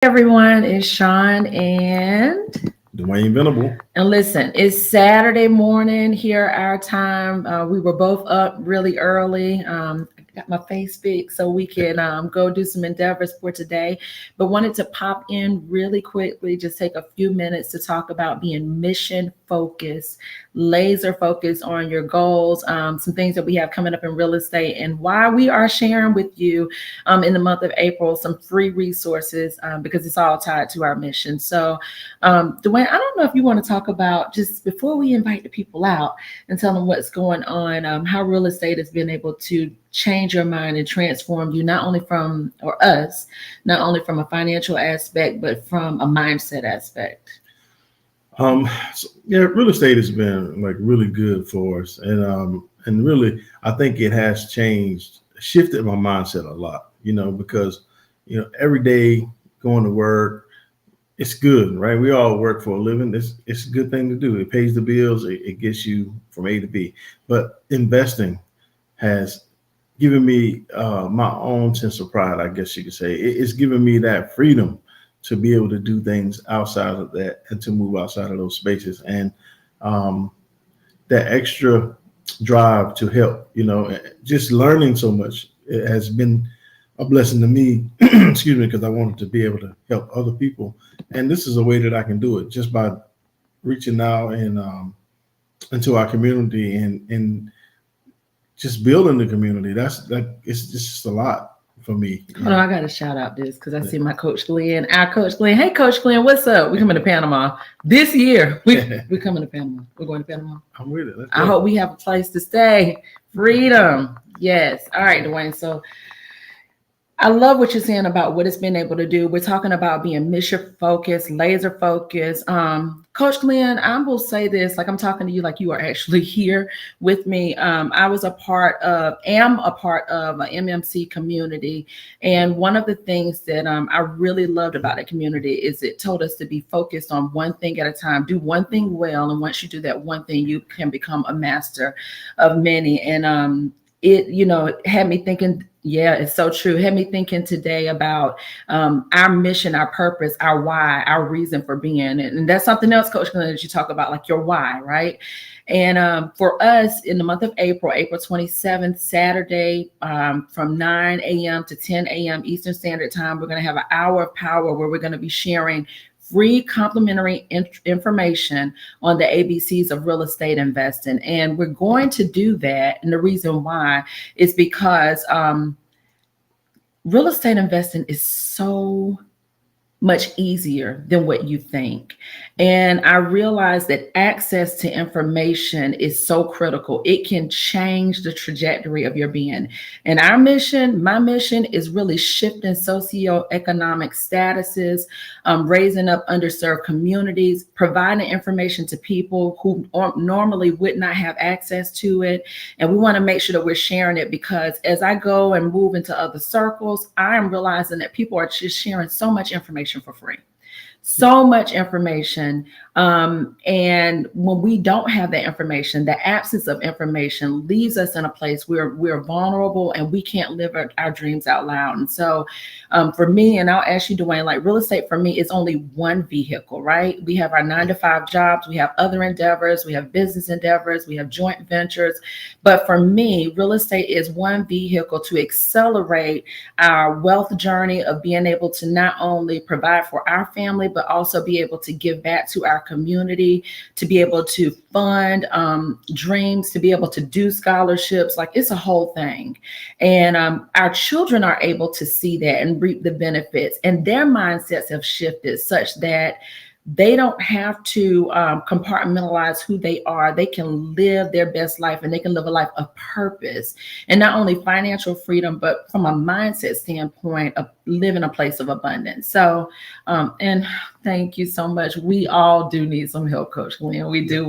Everyone, it's Sean and Dwayne Venable. listen, it's Saturday morning here our time. We were both up really early. I got my face fixed so we can go do some endeavors for today. But wanted to pop in really quickly, just take a few minutes to talk about being mission focused, laser focused on your goals, some things that we have coming up in real estate, and why we are sharing with you in the month of April some free resources because it's all tied to our mission. So, Dwayne, I don't know if you want to talk about just before we invite the people out and tell them what's going on, how real estate has been able to change your mind and transform you, not only from, or us, not only from a financial aspect, but from a mindset aspect. Real estate has been like really good for us, and really, I think it has shifted my mindset a lot. Because every day going to work, it's good, right? We all work for a living. It's a good thing to do. It pays the bills. It gets you from A to B. But investing has given me my own sense of pride, I guess you could say. It's given me that freedom to be able to do things outside of that and to move outside of those spaces. And um, that extra drive to help, just learning so much, it has been a blessing to me, excuse me, because I wanted to be able to help other people. And this is a way that I can do it just by reaching out and into our community and just building the community. It's just a lot for me. Hold on, I got to shout out this because I see my coach Glenn, our coach Glenn. Hey, Coach Glenn, what's up? We coming to Panama this year. We coming to Panama. We're going to Panama. I'm with it. I hope we have a place to stay. Freedom. Yes. All right, Dwayne. So I love what you're saying about what it's been able to do. We're talking about being mission focused, laser focused. Coach Glenn, I will say this, like I'm talking to you like you are actually here with me. I am a part of an MMC community. And one of the things that I really loved about that community is it told us to be focused on one thing at a time, do one thing well. And once you do that one thing, you can become a master of many. And it had me thinking, yeah, it's so true. It had me thinking today about our mission, our purpose, our why, our reason for being. And that's something else, Coach Glenn, that you talk about, like your why, right? And for us in the month of April 27th, Saturday, from 9 a.m. to 10 a.m. Eastern Standard Time, we're going to have an hour of power where we're going to be sharing free complimentary information on the ABCs of real estate investing. And we're going to do that. And the reason why is because real estate investing is so much easier than what you think. And I realized that access to information is so critical. It can change the trajectory of your being. And my mission is really shifting socioeconomic statuses, raising up underserved communities, providing information to people who normally would not have access to it. And we want to make sure that we're sharing it because as I go and move into other circles, I am realizing that people are just sharing so much information for free. So much information. And when we don't have that information, the absence of information leaves us in a place where we're vulnerable and we can't live our dreams out loud. And so for me, and I'll ask you, Dwayne, like real estate for me is only one vehicle, right? We have our 9-to-5 jobs, we have other endeavors, we have business endeavors, we have joint ventures. But for me, real estate is one vehicle to accelerate our wealth journey of being able to not only provide for our family, but also be able to give back to our community, to be able to fund dreams, to be able to do scholarships. Like it's a whole thing. And our children are able to see that and reap the benefits. And their mindsets have shifted such that they don't have to compartmentalize who they are. They can live their best life and they can live a life of purpose and not only financial freedom, but from a mindset standpoint of living a place of abundance. So, and thank you so much. We all do need some help, Coach Glenn. We do.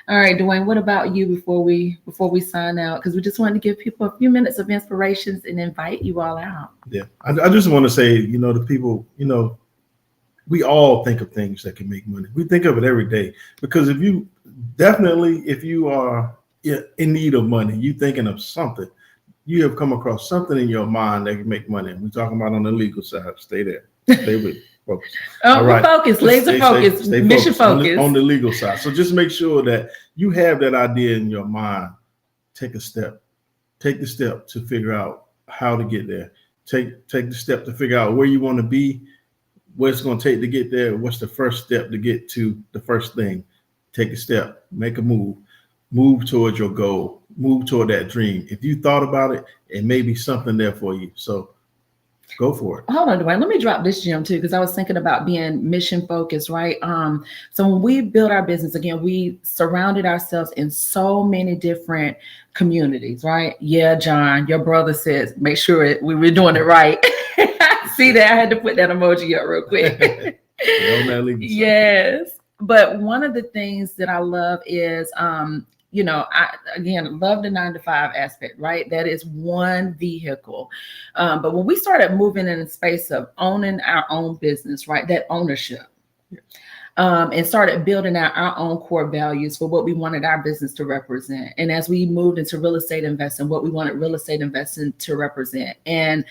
All right, Dwayne, what about you before we sign out? Because we just wanted to give people a few minutes of inspirations and invite you all out. Yeah. I just want to say, the people, we all think of things that can make money. We think of it every day because if you are in need of money, you thinking of something, you have come across something in your mind that can make money. And we're talking about on the legal side, stay there. Stay focused. All right. Focus, laser focus, stay mission focus. On the legal side. So just make sure that you have that idea in your mind. Take a step. Take the step to figure out how to get there. Take the step to figure out where you want to be, what it's going to take to get there. What's the first step to get to the first thing? Take a step, make a move towards your goal, move toward that dream. If you thought about it, it may be something there for you. So go for it. Hold on, Dwayne. Let me drop this gem too, because I was thinking about being mission focused, right? So when we built our business, again, we surrounded ourselves in so many different communities, right? Yeah, John, your brother says, make sure we were doing it right. See that? I had to put that emoji up real quick. Yes. But one of the things that I love is, I love the 9-to-5 aspect, right? That is one vehicle. But when we started moving in the space of owning our own business, right? That ownership, and started building out our own core values for what we wanted our business to represent. And as we moved into real estate investing, what we wanted real estate investing to represent. And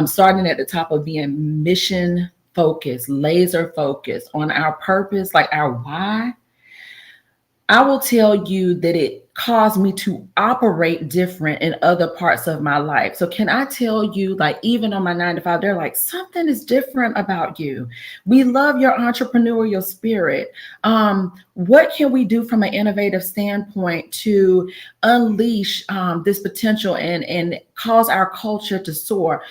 starting at the top of being mission focused, laser focused on our purpose, like our why, I will tell you that it caused me to operate different in other parts of my life. So can I tell you, like, even on my 9-to-5, they're like, something is different about you. We love your entrepreneurial spirit. What can we do from an innovative standpoint to unleash this potential and cause our culture to soar?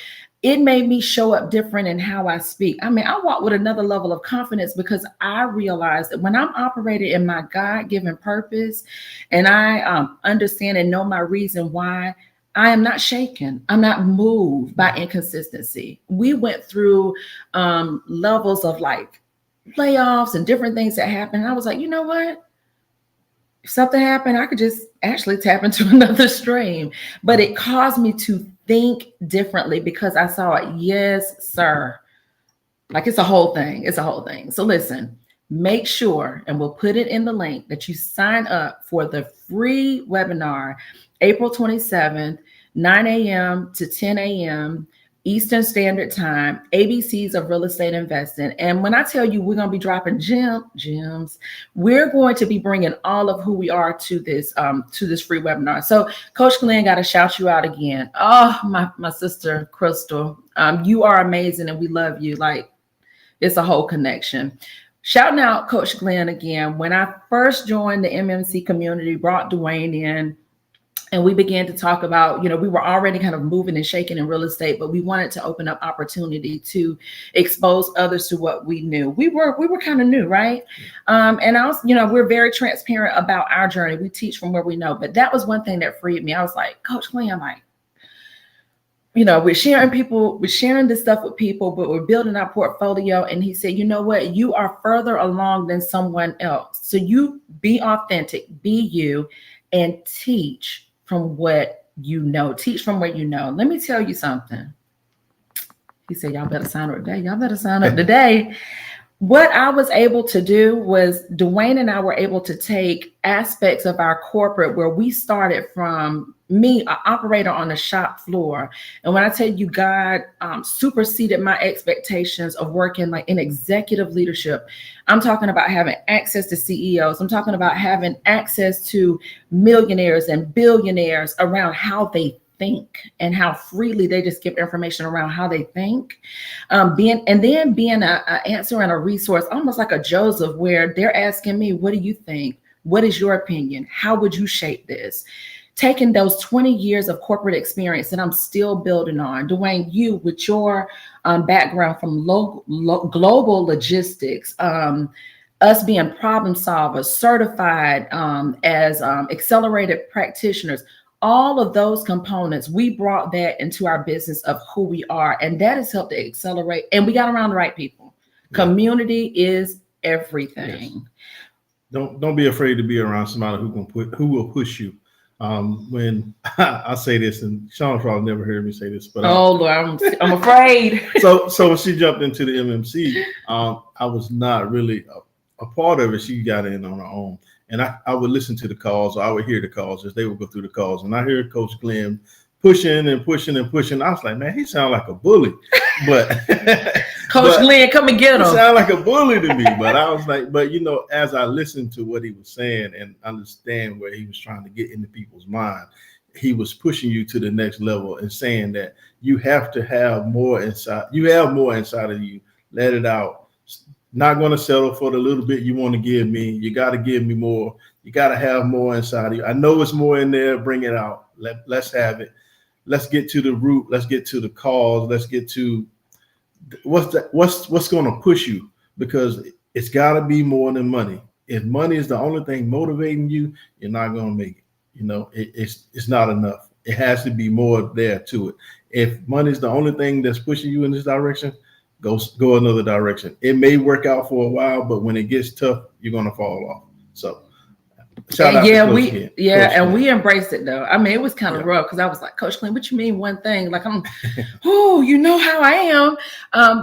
It made me show up different in how I speak. I mean, I walk with another level of confidence because I realize that when I'm operating in my God-given purpose and I understand and know my reason why, I am not shaken. I'm not moved by inconsistency. We went through levels of like layoffs and different things that happened. And I was like, you know what? If something happened, I could just actually tap into another stream. But it caused me to think differently because I saw it. Yes, sir. Like it's a whole thing. It's a whole thing. So listen, make sure, and we'll put it in the link, that you sign up for the free webinar, April 27th, 9 a.m. to 10 a.m. Eastern Standard Time, ABCs of Real Estate Investing. And when I tell you we're going to be dropping gems, we're going to be bringing all of who we are to this free webinar. So Coach Glenn, got to shout you out again. Oh, my sister, Crystal, you are amazing and we love you. Like, it's a whole connection. Shouting out Coach Glenn again. When I first joined the MMC community, brought Dwayne in, and we began to talk about, we were already kind of moving and shaking in real estate, but we wanted to open up opportunity to expose others to what we knew. We were kind of new, right? And I was, we're very transparent about our journey. We teach from where we know, but that was one thing that freed me. I was like, Coach Glenn, I'm like, we're sharing this stuff with people, but we're building our portfolio. And he said, you know what? You are further along than someone else. So you be authentic, be you, and teach from what you know. Teach from what you know. Let me tell you something. He said, y'all better sign up today. Y'all better sign up today. What I was able to do was Dwayne and I were able to take aspects of our corporate where we started from me, an operator on the shop floor. And when I tell you God superseded my expectations of working like in executive leadership, I'm talking about having access to CEOs. I'm talking about having access to millionaires and billionaires around how they think and how freely they just give information around how they think. Being an answer and a resource, almost like a Joseph, where they're asking me, what do you think? What is your opinion? How would you shape this? Taking those 20 years of corporate experience that I'm still building on. Dwayne, you with your background from global logistics, us being problem solvers, certified as accelerated practitioners, all of those components, we brought that into our business of who we are. And that has helped to accelerate. And we got around the right people. Yeah. Community is everything. Yes. Don't be afraid to be around somebody who will push you. When I say this, and Sean probably never heard me say this, but oh Lord, I'm afraid. So when she jumped into the MMC, I was not really a part of it. She got in on her own. And I would listen to the calls, or I would hear the calls as they would go through the calls. And I heard Coach Glenn pushing and pushing and pushing. I was like, man, he sounds like a bully, but Coach Glenn, come and get he him. sounded like a bully to me. But I was like, but as I listened to what he was saying and understand where he was trying to get into people's mind, he was pushing you to the next level and saying that you have to have more inside. You have more inside of you. Let it out. Not going to settle for the little bit you want to give me. You got to give me more. You got to have more inside of you. I know it's more in there. Bring it out. Let's have it. Let's get to the root. Let's get to the cause. Let's get to what's going to push you, because it's got to be more than money. If money is the only thing motivating you, you're not going to make it. It's not enough. It has to be more there to it. If money is the only thing that's pushing you in this direction, go another direction. It may work out for a while, but when it gets tough, you're going to fall off. So shout out to Coach Glenn. And we embraced it though. I mean, it was kind of rough because I was like, Coach Glenn, what you mean one thing? Like, oh, you know how I am.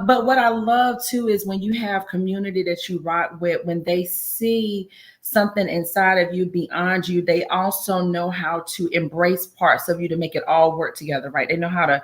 But what I love too is when you have community that you rock with, when they see something inside of you beyond you, they also know how to embrace parts of you to make it all work together, right? They know how to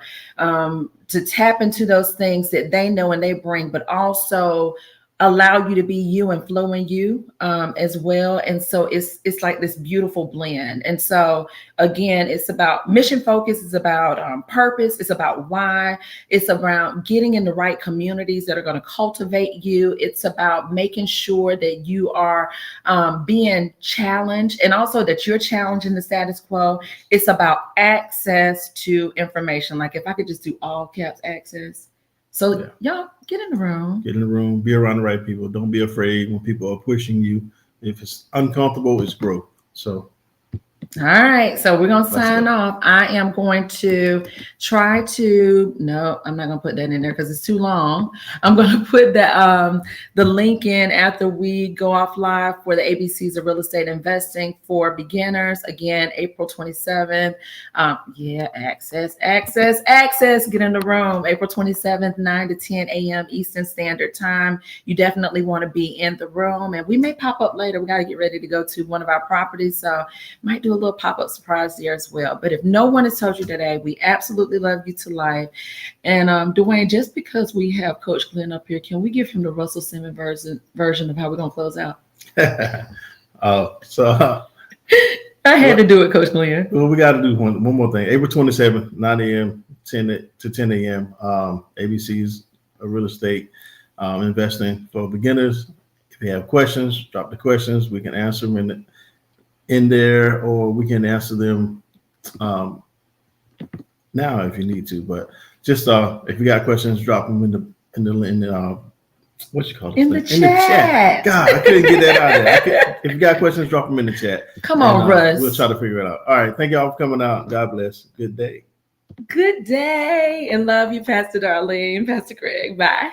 tap into those things that they know and they bring, but also allow you to be you and flow in you as well. And so it's like this beautiful blend. And so again, it's about mission focus, it's about purpose, it's about why, it's about getting in the right communities that are going to cultivate you. It's about making sure that you are being challenged and also that you're challenging the status quo. It's about access to information. Like if I could just do all caps access. So y'all get in the room. Get in the room. Be around the right people. Don't be afraid when people are pushing you. If it's uncomfortable, it's growth. So. All right. So we're going to sign off. I am going to try to, no, I'm not going to put that in there because it's too long. I'm going to put the link in after we go off live for the ABCs of Real Estate Investing for Beginners. Again, April 27th. Access. Get in the room. April 27th, 9 to 10 a.m. Eastern Standard Time. You definitely want to be in the room. And we may pop up later. We got to get ready to go to one of our properties. So might do a little pop-up surprise there as well. But if no one has told you today, we absolutely love you to life. And Dwayne, just because we have Coach Glenn up here, can we give him the Russell Simmons version of how we're going to close out? I had to do it, Coach Glenn. Well, we got to do one more thing. April 27th, 9 a.m. 10 to 10 a.m. ABC's Real Estate Investing for Beginners. If you have questions, drop the questions. We can answer them in there, or we can answer them now if you need to. But just if you got questions, drop them in the what you call it? In the chat. God, I couldn't get that out of there. If you got questions, drop them in the chat. Come on, Russ. We'll try to figure it out. All right. Thank y'all for coming out. God bless. Good day. Good day. And love you, Pastor Darlene, Pastor Craig. Bye.